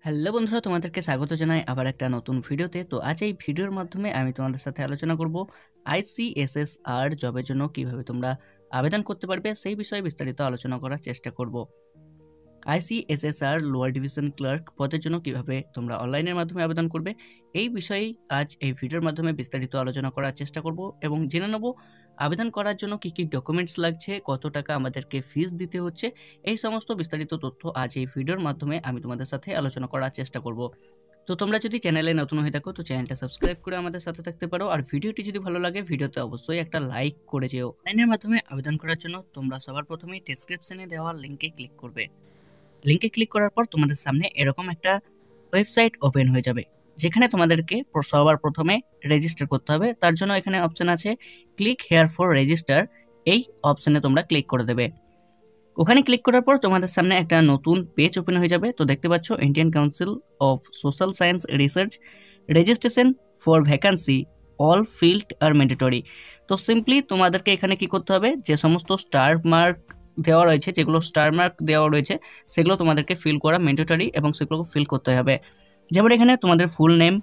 Hello বন্ধুরা, তোমাদেরকে স্বাগত জানাই আবার একটা নতুন ভিডিওতে। তো আজ এই ভিডিওর মাধ্যমে আমি তোমাদের সাথে আলোচনা করব আইসিএসএসআর জবের জন্য কিভাবে তোমরা আবেদন করতে পারবে সেই বিষয়ে বিস্তারিত আলোচনা করার চেষ্টা করব। আইসিএসএসআর লোয়ার ডিভিশন ক্লার্ক পদের জন্য কিভাবে তোমরা অনলাইনের মাধ্যমে আবেদন করবে এই বিষয়েই আজ এই ভিডিওর মাধ্যমে বিস্তারিত আলোচনা করার চেষ্টা করব এবং জেনে নেব আবেদন করার জন্য কি কি ডকুমেন্টস লাগছে, কত টাকা আমাদেরকে ফিস দিতে হচ্ছে, এই সমস্ত বিস্তারিত তথ্য আজ এই ভিডিওর মাধ্যমে আমি তোমাদের সাথে আলোচনা করার চেষ্টা করব। তো তোমরা যদি চ্যানেলে নতুন হয়ে থাকো তো চ্যানেলটা সাবস্ক্রাইব করে আমাদের সাথে থাকতে পারো, আর ভিডিওটি যদি ভালো লাগে ভিডিওতে অবশ্যই একটা লাইক করে যেও। অনলাইনের মাধ্যমে আবেদন করার জন্য তোমরা সবার প্রথমেই ডেসক্রিপশনে দেওয়া লিঙ্কে ক্লিক করবে। লিঙ্কে ক্লিক করার পর তোমাদের সামনে এরকম একটা ওয়েবসাইট ওপেন হয়ে যাবে, যেখানে তোমাদেরকে সবার প্রথমে রেজিস্টার করতে হবে। তার জন্য এখানে অপশন আছে ক্লিক হেয়ার ফর রেজিস্টার, এই অপশনে তোমরা ক্লিক করে দেবে। ওখানে ক্লিক করার পর তোমাদের সামনে একটা নতুন পেজ ওপেন হয়ে যাবে। তো দেখতে পাচ্ছ Indian council of social science research registration for vacancy all field are mandatory. তো সিম্পলি তোমাদেরকে এখানে কি করতে হবে, যে সমস্ত স্টার মার্ক দেওয়া রয়েছে, যেগুলো স্টার মার্ক দেওয়া রয়েছে সেগুলো তোমাদেরকে ফিল করা ম্যান্ডেটরি এবং সেগুলো ফিল করতে হবে। যেমন এখানে তোমাদের full name,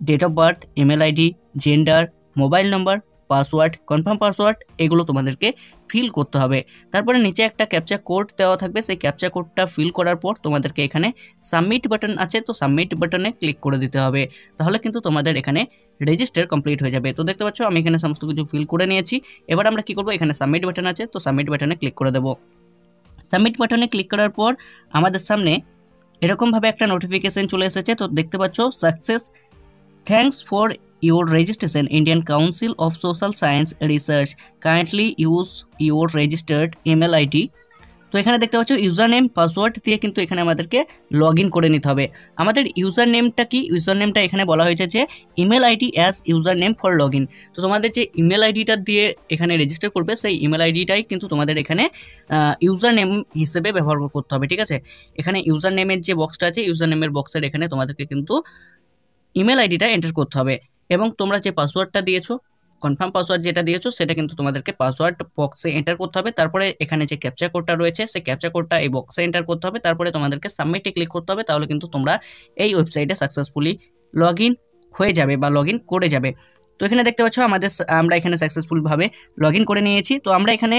date of birth, email ID, gender, mobile number, password, confirm password, এগুলো তোমাদেরকে ফিল করতে হবে। তারপরে নিচে একটা ক্যাপচা কোড দেওয়া থাকবে, সেই ক্যাপচা কোডটা ফিল করার পর তোমাদেরকে এখানে সাবমিট বাটন আছে, তো সাবমিট বাটনে ক্লিক করে দিতে হবে। তাহলে কিন্তু তোমাদের এখানে রেজিস্টার কমপ্লিট হয়ে যাবে। তো দেখতে পাচ্ছ আমি এখানে সমস্ত কিছু ফিল করে নিয়েছি। এবার আমরা কি করব, এখানে সাবমিট বাটন আছে, তো সাবমিট বাটনে ক্লিক করে দেবো। সাবমিট বাটনে ক্লিক করার পর আমাদের সামনে এরকমভাবে একটা নোটিফিকেশন চলে এসেছে। তো দেখতে পাচ্ছ success, thanks for your registration, Indian Council of Social Science Research currently use your registered email ID। তো এখানে দেখতে পাচ্ছ ইউজার নেম পাসওয়ার্ড দিয়ে কিন্তু এখানে আমাদেরকে লগ ইন করে নিতে হবে। আমাদের ইউজার নেমটা কি, ইউজার নেমটা এখানে বলা হয়েছে যে email ID as user name for log in. তো তোমাদের যে ইমেল আইডিটা দিয়ে এখানে রেজিস্টার করবে সেই ইমেল আইডিটাই কিন্তু তোমাদের এখানে ইউজার নেম হিসেবে ব্যবহার করতে হবে, ঠিক আছে। এখানে ইউজার নেমের যে বক্সটা আছে, ইউজার নেমের বক্সের এখানে তোমাদেরকে কিন্তু ইমেল আইডিটা এন্টার করতে হবে এবং তোমরা যে পাসওয়ার্ডটা দিয়েছো, কনফার্ম পাসওয়ার্ড যেটা দিয়েছো সেটা কিন্তু তোমাদেরকে পাসওয়ার্ড বক্সে এন্টার করতে হবে। তারপরে এখানে যে ক্যাপচা কোডটা রয়েছে সেই ক্যাপচা কোডটা এই বক্সে এন্টার করতে হবে। তারপরে তোমাদেরকে সাবমিটে ক্লিক করতে হবে। তাহলে কিন্তু তোমরা এই ওয়েবসাইটে সাকসেসফুলি লগ ইন হয়ে যাবে বা লগ ইন করে যাবে। তো এখানে দেখতে পাচ্ছ আমরা এখানে সাকসেসফুলভাবে লগ ইন করে নিয়েছি। তো আমরা এখানে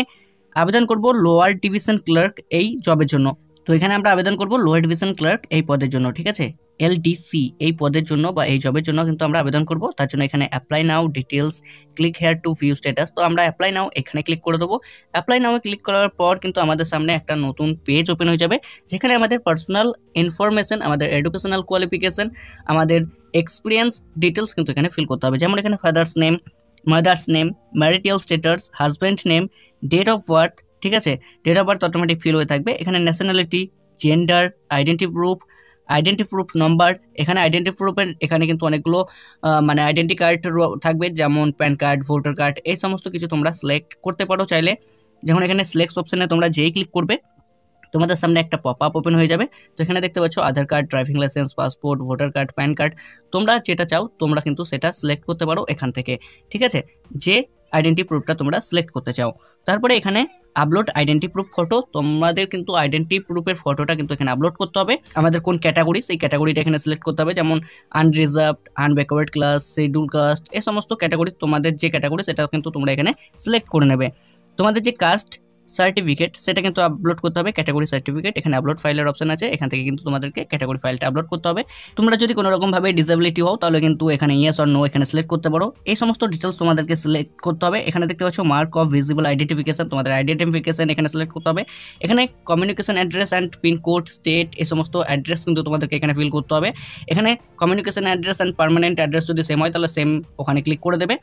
আবেদন করব লোয়ার ডিভিশন ক্লার্ক এই জবের জন্য। তো এখানে আমরা আবেদন করব লোয়ার ডিভিশন ক্লার্ক এই পদের জন্য, ঠিক আছে। এলডিসি এই পদের জন্য বা এই জবের জন্য কিন্তু আমরা আবেদন করব। তার জন্য এখানে apply now details, click here two view status. তো আমরা অ্যাপ্লাই নাও এখানে ক্লিক করে দেবো। অ্যাপ্লাই নাও ক্লিক করার পর কিন্তু আমাদের সামনে একটা নতুন পেজ ওপেন হয়ে যাবে, যেখানে আমাদের পার্সোনাল ইনফরমেশন, আমাদের এডুকেশনাল কোয়ালিফিকেশন, আমাদের এক্সপিরিয়েন্স ডিটেলস কিন্তু এখানে ফিল করতে হবে। যেমন এখানে father's name, mother's name, marital status, husband name, date of birth, ঠিক আছে। Date of birth automatic fill হয়ে থাকবে। এখানে nationality, gender, identity proof number. এখানে আইডেন্টি প্রুফের এখানে কিন্তু অনেকগুলো মানে আইডেন্টি কার্ড থাকবে, যেমন প্যান কার্ড, ভোটার কার্ড, এই সমস্ত কিছু তোমরা সিলেক্ট করতে পারো চাইলে। যেমন এখানে সিলেক্ট অপশানে তোমরা যেই ক্লিক করবে তোমাদের সামনে একটা পপ আপ ওপেন হয়ে যাবে। তো এখানে দেখতে পাচ্ছ Aadhaar card, driving licence, passport, voter card, PAN card, তোমরা যেটা চাও তোমরা কিন্তু সেটা সিলেক্ট করতে পারো এখান থেকে, ঠিক আছে, যে আইডেন্টি প্রুফটা তোমরা সিলেক্ট করতে চাও। তারপরে এখানে আপলোড আইডেন্টি প্রুফ ফটো, তোমাদের কিন্তু আইডেন্টি প্রুফের ফটোটা কিন্তু এখানে আপলোড করতে হবে। আমাদের কোন ক্যাটাগরি সেই ক্যাটাগরিটা এখানে সিলেক্ট করতে হবে, যেমন আনরিজার্ভড, আনব্যাকওয়ার্ড ক্লাস, শিডিউল কাস্ট, এই সমস্ত ক্যাটাগরি, তোমাদের যে ক্যাটাগরি সেটা কিন্তু তোমরা এখানে সিলেক্ট করে নেবে। তোমাদের যে কাস্ট সার্টিফিকেট সেটা কিন্তু আপলোড করতে হবে, ক্যাটাগরি সার্টিফিকেট। এখানে আপলোড ফাইলের অপশন আছে, এখান থেকে কিন্তু তোমাদেরকে ক্যাটাগরি ফাইলটা আপলোড করতে হবে। তোমরা যদি কোনো রকমভাবে ডিসেবিলিটি হও তাহলে কিন্তু এখানে ইয়েস অর নো এখানে সিলেক্ট করতে পারো। এই সমস্ত ডিটেলস তোমাদেরকে সিলেক্ট করতে হবে। এখানে দেখতে পাচ্ছ মার্ক অফ ভিজিবল আইডেন্টিফিকেশন, তোমাদের আইডেন্টিফিকেশন এখানে সিলেক্ট করতে হবে। এখানে communication address and pincode, state, এই সমস্ত অ্যাড্রেস কিন্তু তোমাদেরকে এখানে ফিল করতে হবে। এখানে communication address and permanent address যদি সেম হয় তাহলে সেম ওখানে ক্লিক করে দেবে।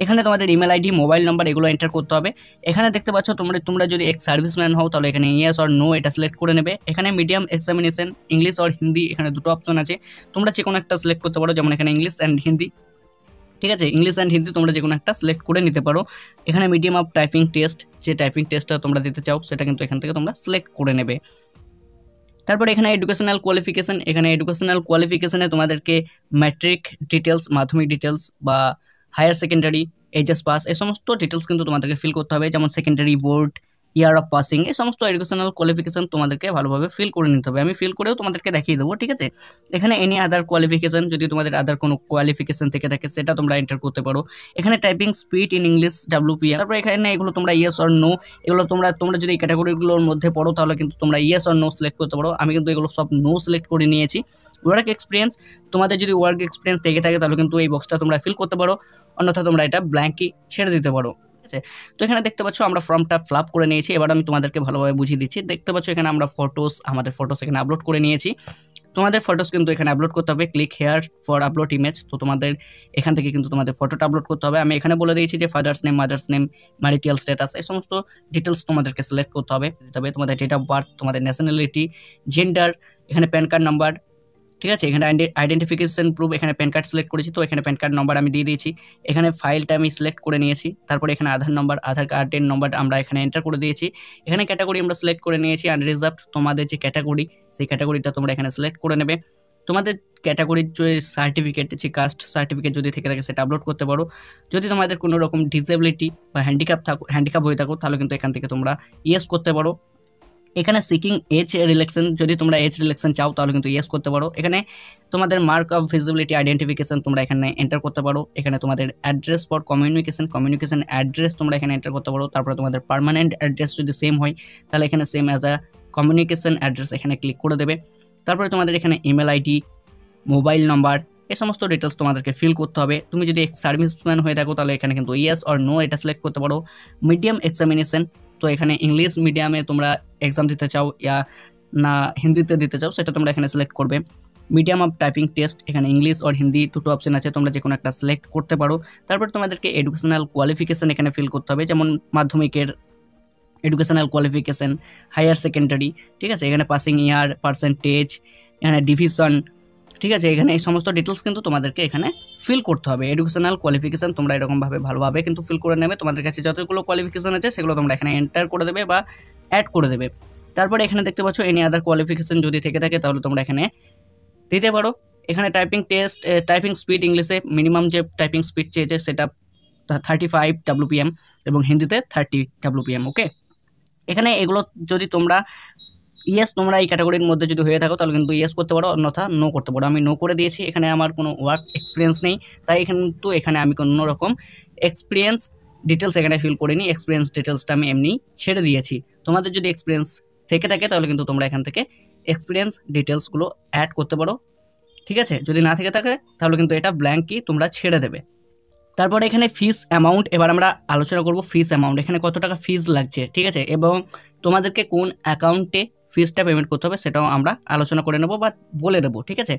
এখানে তোমাদের ইমেল আইডি, মোবাইল নাম্বার, এগুলো এন্টার করতে হবে। এখানে দেখতে পাচ্ছ তোমরা যদি এক্স সার্ভিসম্যান হও তাহলে এখানে ইয়েস অর নো এটা সিলেক্ট করে নেবে। এখানে medium examination, English or Hindi, এখানে দুটো অপশন আছে, তোমরা যে কোনো একটা সিলেক্ট করতে পারো। যেমন এখানে ইংলিশ অ্যান্ড হিন্দি, ঠিক আছে, ইংলিশ অ্যান্ড হিন্দি তোমরা যে কোনো একটা সিলেক্ট করে নিতে পারো। এখানে মিডিয়াম অফ টাইপিং টেস্ট, যে টাইপিং টেস্টটা তোমরা দিতে চাও সেটা কিন্তু এখান থেকে তোমরা সিলেক্ট করে নেবে। তারপরে এখানে এডুকেশনাল কোয়ালিফিকেশন, এখানে এডুকেশনাল কোয়ালিফিকেশনে তোমাদেরকে ম্যাট্রিক ডিটেলস, মাধ্যমিক ডিটেলস বা হায়ার সেকেন্ডারি, এইচএস পাস, এই সমস্ত ডিটেলস কিন্তু তোমাদেরকে ফিল করতে হবে। যেমন secondary board, year of passing, এই সমস্ত এডুকেশনাল কোয়ালিফিকেশন তোমাদেরকে ভালোভাবে ফিল করে নিতে হবে। আমি ফিল করেও তোমাদেরকে দেখিয়ে দেবো, ঠিক আছে। এখানে এনি আদার কোয়ালিফিকেশন, যদি তোমাদের আদার কোনো কোয়ালিফিকেশন থেকে থাকে সেটা তোমরা এন্টার করতে পারো। এখানে typing speed in English WPM, তারপর এখানে এগুলো তোমরা ইয়েস অর নো, এগুলো তোমরা যদি এই ক্যাটাগরিগুলোর মধ্যে পড়ো তাহলে কিন্তু তোমরা ইয়েস অর নো সিলেক্ট করতে পারো। আমি কিন্তু এগুলো সব নো সিলেক্ট করে নিয়েছি। ওয়ার্ক এক্সপিরিয়েন্স, তোমাদের যদি ওয়ার্ক এক্সপিরিয়েন্স থেকে থাকে তাহলে কিন্তু এই বক্সটা তোমরা ফিল করতে পারো, অন্যথা তোমরা এটা ব্ল্যাঙ্কই ছেড়ে দিতে পারো, ঠিক আছে। তো এখানে দেখতে পাচ্ছ আমরা ফর্মটা ফিল আপ করে নিয়েছি। এবার আমি তোমাদেরকে ভালোভাবে বুঝিয়ে দিচ্ছি। দেখতে পাচ্ছ এখানে আমরা আমাদের ফটোস এখানে আপলোড করে নিয়েছি। তোমাদের ফটোস কিন্তু এখানে আপলোড করতে হবে, click here for upload image. তো তোমাদের এখান থেকে কিন্তু তোমাদের ফটোটা আপলোড করতে হবে। আমি এখানে বলে দিয়েছি যে father's name, mother's name, marital status, এই সমস্ত ডিটেলস তোমাদেরকে সিলেক্ট করতে হবে। তবে তোমাদের ডেট অফ বার্থ, তোমাদের ন্যাশনালিটি, জেন্ডার, এখানে প্যান কার্ড নাম্বার, ঠিক আছে। এখানে আইডেন্টিফিকেশন প্রুফ, এখানে প্যান কার্ড সিলেক্ট করেছি, তো এখানে প্যান কার্ড নাম্বার আমি দিয়ে দিয়েছি। এখানে ফাইলটা আমি সিলেক্ট করে নিয়েছি। তারপরে এখানে আধার কার্ডের নাম্বার আমরা এখানে এন্টার করে দিয়েছি। এখানে ক্যাটাগরি আমরা সিলেক্ট করে নিয়েছি আনরিজার্ভড। তোমাদের যে ক্যাটাগরি, সেই ক্যাটাগরিটা তোমরা এখানে সিলেক্ট করে নেবে। তোমাদের ক্যাটাগরির যে সার্টিফিকেট, যে কাস্ট সার্টিফিকেট যদি থেকে থাকে সেটা আপলোড করতে পারো। যদি তোমাদের কোনো রকম ডিসেবিলিটি বা হ্যান্ডিক্যাপ হয়ে থাকো তাহলে কিন্তু এখান থেকে তোমরা ইয়েস করতে পারো। এখানে সিকিং এজ রিলেকশন, যদি তোমরা এজ রিলেকশন চাও তাহলে কিন্তু ইয়েস করতে পারো। এখানে তোমাদের মার্ক অফ ভিজিবিলিটি আইডেন্টিফিকেশন তোমরা এখানে এন্টার করতে পারো। এখানে তোমাদের অ্যাড্রেস ফর কমিউনিকেশন অ্যাড্রেস তোমরা এখানে এন্টার করতে পারো। তারপরে তোমাদের পার্মানেন্ট অ্যাড্রেস যদি সেম হয় তাহলে এখানে same as a communication address এখানে ক্লিক করে দেবে। তারপরে তোমাদের এখানে ইমেল আইডি, মোবাইল নাম্বার, এই সমস্ত ডিটেলস তোমাদেরকে ফিল করতে হবে। তুমি যদি সার্ভিসম্যান হয়ে থাকো তাহলে এখানে কিন্তু ইয়েস অর নো এটা সিলেক্ট করতে পারো। মিডিয়াম এক্সামিনেশন, তো এখানে ইংলিশ মিডিয়ামে তোমরা এক্সাম দিতে চাও ইয়া না হিন্দিতে দিতে চাও সেটা তোমরা এখানে সিলেক্ট করবে। মিডিয়াম অফ টাইপিং টেস্ট, এখানে ইংলিশ আর হিন্দি দুটো অপশন আছে, তোমরা যে কোনো একটা সিলেক্ট করতে পারো। তারপর তোমাদেরকে এডুকেশনাল কোয়ালিফিকেশন এখানে ফিল করতে হবে, যেমন মাধ্যমিকের এডুকেশনাল কোয়ালিফিকেশন, হায়ার সেকেন্ডারি, ঠিক আছে। এখানে পাসিং ইয়ার, পার্সেন্টেজ, এখানে ডিভিশন, ঠিক আছে। এখানে এই সমস্ত ডিটেলস কিন্তু তোমাদেরকে এখানে ফিল করতে হবে। এডুকেশনাল কোয়ালিফিকেশন তোমরা এরকমভাবে ভালোভাবে কিন্তু ফিল করে নেবে। তোমাদের কাছে যতগুলো কোয়ালিফিকেশন আছে সেগুলো তোমরা এখানে এন্টার করে দেবে বা অ্যাড করে দেবে। তারপরে এখানে দেখতে পাচ্ছ এনি আদার কোয়ালিফিকেশন যদি থেকে থাকে তাহলে তোমরা এখানে দিতে পারো। এখানে টাইপিং টেস্ট, টাইপিং স্পিড ইংলিশে মিনিমাম যে টাইপিং স্পিড চেয়েছে সেটা 35 WPM এবং হিন্দিতে 30 WPM, ওকে। এখানে এগুলো যদি তোমরা তোমরা এই ক্যাটাগরির মধ্যে যদি হয়ে থাকো তাহলে কিন্তু ইয়েস করতে পারো, অন্যথা নো করতে পারো। আমি নো করে দিয়েছি, এখানে আমার কোনো ওয়ার্ক এক্সপিরিয়েন্স নেই তাই এখানে আমি কোনো রকম এক্সপিরিয়েন্স ডিটেলস এখানে ফিল করিনি। এক্সপিরিয়েন্স ডিটেলসটা আমি এমনি ছেড়ে দিয়েছি। তোমাদের যদি এক্সপিরিয়েন্স থেকে থাকে তাহলে কিন্তু তোমরা এখান থেকে এক্সপিরিয়েন্স ডিটেলসগুলো অ্যাড করতে পারো, ঠিক আছে। যদি না থেকে থাকে তাহলে কিন্তু এটা ব্ল্যাঙ্কই তোমরা ছেড়ে দেবে। তারপরে এখানে ফিস অ্যামাউন্ট, এবার আমরা আলোচনা করব ফিস অ্যামাউন্ট, এখানে কত টাকা ফিস লাগছে, ঠিক আছে, এবং তোমাদেরকে কোন অ্যাকাউন্টে ফিসটা পেমেন্ট করতে হবে সেটাও আমরা আলোচনা করে নেব বা বলে দেবো, ঠিক আছে।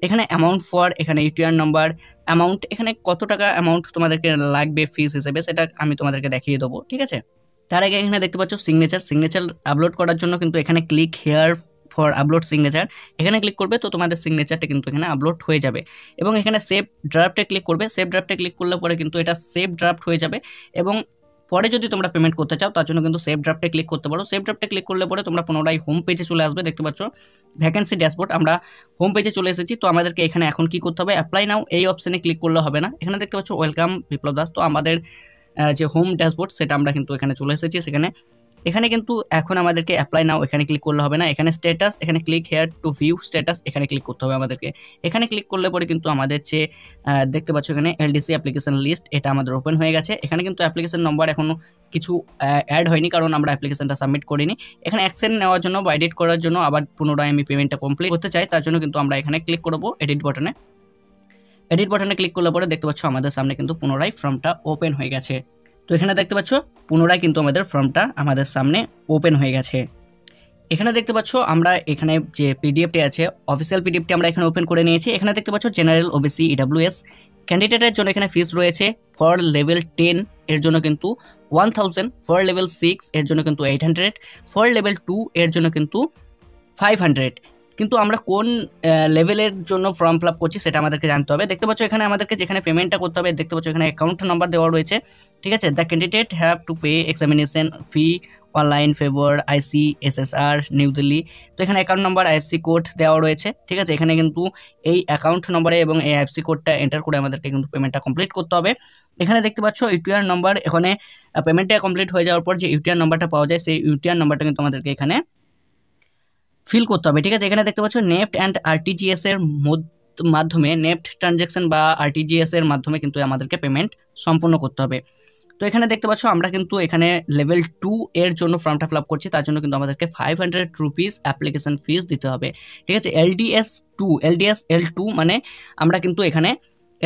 এখানে অ্যামাউন্ট ফর, এখানে ইউটিআর নাম্বার, অ্যামাউন্ট, এখানে কত টাকা অ্যামাউন্ট তোমাদেরকে লাগবে ফিস হিসেবে সেটা আমি তোমাদেরকে দেখিয়ে দেবো, ঠিক আছে। তার আগে এখানে দেখতে পাচ্ছ সিগনেচার আপলোড করার জন্য কিন্তু এখানে click here for upload signature, এখানে ক্লিক করবে তো তোমাদের সিগনেচারটা কিন্তু এখানে আপলোড হয়ে যাবে। এবং এখানে সেভ ড্রাফটে ক্লিক করবে, সেভ ড্রাফটে ক্লিক করলে পরে কিন্তু এটা সেভ ড্রাফট হয়ে যাবে। এবং পরে যদি তোমরা পেমেন্ট করতে চাও তার জন্য কিন্তু সেভ ড্রাফটে ক্লিক করতে পারো। সেভ ড্রাফটে ক্লিক করলে পরে তোমরা পুনরায় হোম পেজে চলে আসবে। দেখতে পাচ্ছ ভ্যাকেন্সি ড্যাশবোর্ড, আমরা হোম পেজে চলে এসেছি। তো আমাদেরকে এখানে এখন কি করতে হবে, অ্যাপ্লাই নাও এই অপশানে ক্লিক করলে হবে না। এখানে দেখতে পাচ্ছ ওয়েলকাম বিপ্লব দাস, তো আমাদের যে হোম ড্যাশবোর্ড সেটা আমরা কিন্তু এখানে চলে এসেছি। এখানে কিন্তু এখন আমাদেরকে অ্যাপ্লাই নাও এখানে ক্লিক করলে হবে না। এখানে স্ট্যাটাস, এখানে click here two view status, এখানে ক্লিক করতে হবে আমাদেরকে। এখানে ক্লিক করলে পরে কিন্তু আমাদের যে দেখতে পাচ্ছ এখানে এলডিসি অ্যাপ্লিকেশন লিস্ট এটা আমাদের ওপেন হয়ে গেছে। এখানে কিন্তু অ্যাপ্লিকেশন নম্বর এখনও কিছু অ্যাড হয়নি কারণ আমরা অ্যাপ্লিকেশনটা সাবমিট করিনি। এখানে অ্যাকশন নেওয়ার জন্য বা এডিট করার জন্য আবার পুনরায় আমি পেমেন্টটা কমপ্লিট করতে চাই, তার জন্য কিন্তু আমরা এখানে ক্লিক করবো এডিট বাটনে ক্লিক করলে পরে দেখতে পাচ্ছ আমাদের সামনে কিন্তু পুনরায় ফর্মটা ওপেন হয়ে গেছে। তো এখানে দেখতে পাচ্ছ পুনরায় কিন্তু আমাদের ফর্মটা আমাদের সামনে ওপেন হয়ে গেছে। এখানে দেখতে পাচ্ছ আমরা এখানে যে পিডিএফটি আছে অফিসিয়াল পিডিএফটি আমরা এখানে ওপেন করে নিয়েছি। এখানে দেখতে পাচ্ছ জেনারেল ওবিসি ইডব্লিউএস ক্যান্ডিডেটের জন্য এখানে ফিস রয়েছে ফর লেভেল 10 এর জন্য কিন্তু 1000, ফর লেভেল 6 এর জন্য কিন্তু 800, ফর লেভেল 2 এর জন্য কিন্তু 500। কিন্তু আমরা কোন লেভেলের জন্য ফর্ম ফিল আপ করছি সেটা আমাদেরকে জানতে হবে। দেখতে পাচ্ছ এখানে আমাদেরকে যেখানে পেমেন্টটা করতে হবে দেখতে পাচ্ছ এখানে অ্যাকাউন্ট নাম্বার দেওয়া রয়েছে, ঠিক আছে। The candidate have to pay examination fee online favour ICSSR New Delhi. তো এখানে অ্যাকাউন্ট নাম্বার IFSC কোড দেওয়া রয়েছে, ঠিক আছে। এখানে কিন্তু এই অ্যাকাউন্ট নম্বরে এবং এই IFSC কোডটা এন্টার করে আমাদেরকে কিন্তু পেমেন্টটা কমপ্লিট করতে হবে। এখানে দেখতে পাচ্ছ ইউটিআর নাম্বার, এখানে পেমেন্টটা কমপ্লিট হয়ে যাওয়ার পর যে ইউটিআর নাম্বারটা পাওয়া যায় সেই ইউটিআর নাম্বারটা কিন্তু আমাদেরকে এখানে ফিল করতে হবে, ঠিক আছে। এখানে দেখতে পাচ্ছ নেফট অ্যান্ড RTGS এর মাধ্যমে, নেফট ট্রানজ্যাকশন বা RTGS এর মাধ্যমে কিন্তু আমাদেরকে পেমেন্ট সম্পূর্ণ করতে হবে। তো এখানে দেখতে পাচ্ছ আমরা কিন্তু এখানে লেভেল 2 এর জন্য ফর্মটা ফিল আপ করছি, তার জন্য কিন্তু আমাদেরকে 500 রুপিস অ্যাপ্লিকেশন ফিস দিতে হবে, ঠিক আছে। LDS L2 মানে আমরা কিন্তু এখানে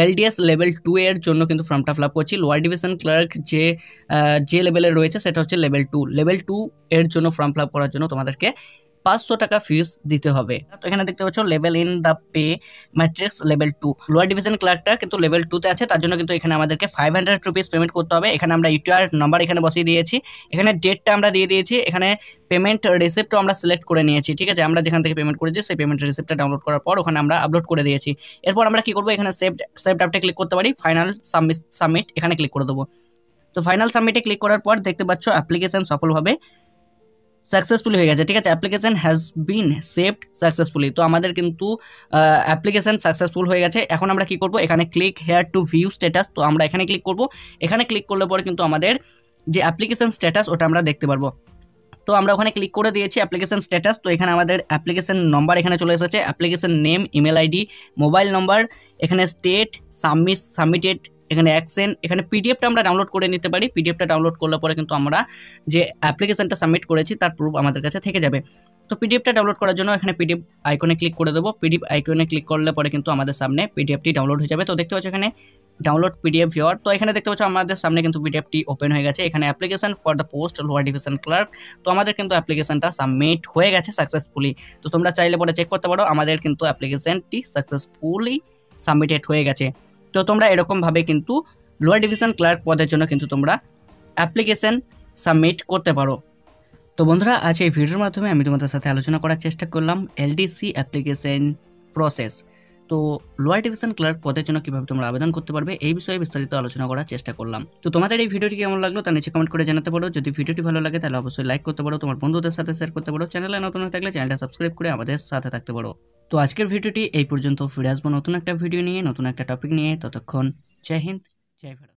LDS লেভেল 2 এর জন্য কিন্তু ফর্মটা ফিল আপ করছি। লোয়ার ডিভিশন ক্লার্ক যে লেভেলের রয়েছে সেটা হচ্ছে লেভেল 2 এর জন্য ফর্ম ফিল আপ করার জন্য তোমাদেরকে 500 টাকা ফিস দিতে হবে। তো এখানে দেখতে পাচ্ছ level in the pay matrix level 2, lower division ক্লার্কটা কিন্তু লেভেল 2 তে আছে, তার জন্য কিন্তু এখানে আমাদেরকে 500 রুপিস পেমেন্ট করতে হবে। এখানে আমরা ইউটিআর নাম্বার এখানে বসিয়ে দিয়েছি, এখানে ডেটটা আমরা দিয়ে দিয়েছি, এখানে পেমেন্ট রিসিপ্টও আমরা সিলেক্ট করে নিয়েছি, ঠিক আছে। আমরা যেখান থেকে পেমেন্ট করেছি সেই পেমেন্ট রিসিপ্টটা ডাউনলোড করার পর ওখানে আমরা আপলোড করে দিয়েছি। এরপর আমরা কি করবো, এখানে সেভ অ্যাপটা ক্লিক করতে পারি, ফাইনাল সাবমিট এখানে ক্লিক করে দেবো। তো ফাইনাল সাবমিটে ক্লিক করার পর দেখতে পাচ্ছ অ্যাপ্লিকেশন সফলভাবে সাকসেসফুলি হয়ে গেছে, ঠিক আছে। Application has been saved successfully. তো আমাদের কিন্তু অ্যাপ্লিকেশন সাকসেসফুল হয়ে গেছে। এখন আমরা কি করব, এখানে click here two view status, তো আমরা এখানে ক্লিক করব। এখানে ক্লিক করলে পরে কিন্তু আমাদের যে অ্যাপ্লিকেশন স্ট্যাটাস ওটা আমরা দেখতে পারবো। তো আমরা ওখানে ক্লিক করে দিয়েছি অ্যাপ্লিকেশন স্ট্যাটাস। তো এখানে আমাদের অ্যাপ্লিকেশন নম্বর এখানে চলে এসেছে, application name, email ID, mobile নম্বর, এখানে স্টেট, সাবমিটেড, এখানে অ্যাকশন, এখানে পিডিএফটা আমরা ডাউনলোড করে নিতে পারি। পিডিএফটা ডাউনলোড করলে পরে কিন্তু আমরা যে অ্যাপ্লিকেশনটা সাবমিট করেছি তার প্রুফ আমাদের কাছে থেকে যাবে। তো পিডিএফটা ডাউনলোড করার জন্য এখানে পিডিএফ আইকনে ক্লিক করে দেবো। পিডিএফ আইকনে ক্লিক করলে পরে কিন্তু আমাদের সামনে পিডিএফটি ডাউনলোড হয়ে যাবে। তো দেখতে পাচ্ছ এখানে ডাউনলোড পিডিএফ হিয়ার। তো এখানে দেখতে পাচ্ছ আমাদের সামনে কিন্তু পিডিএফটি ওপেন হয়ে গেছে। এখানে application for the post lower division clerk. তো আমাদের কিন্তু অ্যাপ্লিকেশনটা সাবমিট হয়ে গেছে সাকসেসফুলি। তো তোমরা চাইলে পরে চেক করতে পারো আমাদের কিন্তু অ্যাপ্লিকেশনটি সাকসেসফুলি সাবমিটেড হয়ে গেছে। তো তোমরা এরকমভাবে কিন্তু লোয়ার ডিভিশন ক্লার্ক পদের জন্য কিন্তু তোমরা অ্যাপ্লিকেশন সাবমিট করতে পারো। তো বন্ধুরা আজ এই ভিডিওর মাধ্যমে আমি তোমাদের সাথে আলোচনা করার চেষ্টা করলাম LDC অ্যাপ্লিকেশন প্রসেস। তো লোয়ার ডিভিশন ক্লার্ক পদের জন্য কীভাবে তোমরা আবেদন করতে পারবে এই বিষয়ে বিস্তারিত আলোচনা করার চেষ্টা করলাম। তো তোমাদের এই ভিডিওটি কেমন লাগলো তা নিচে কমেন্ট করে জানাতে পারো। যদি ভিডিওটি ভালো লাগে তাহলে অবশ্যই লাইক করতে পারো, তোমার বন্ধুদের সাথে শেয়ার করতে পারো। চ্যানেলে নতুন হয়ে থাকলে চ্যানেলটা সাবস্ক্রাইব করে আমাদের সাথে থাকতে পারো। তো আজকের ভিডিওটি এই পর্যন্ত, ফিরে আসবো নতুন একটা ভিডিও নিয়ে, নতুন একটা টপিক নিয়ে। ততক্ষণ জয় হিন্দ, জয় ভারত।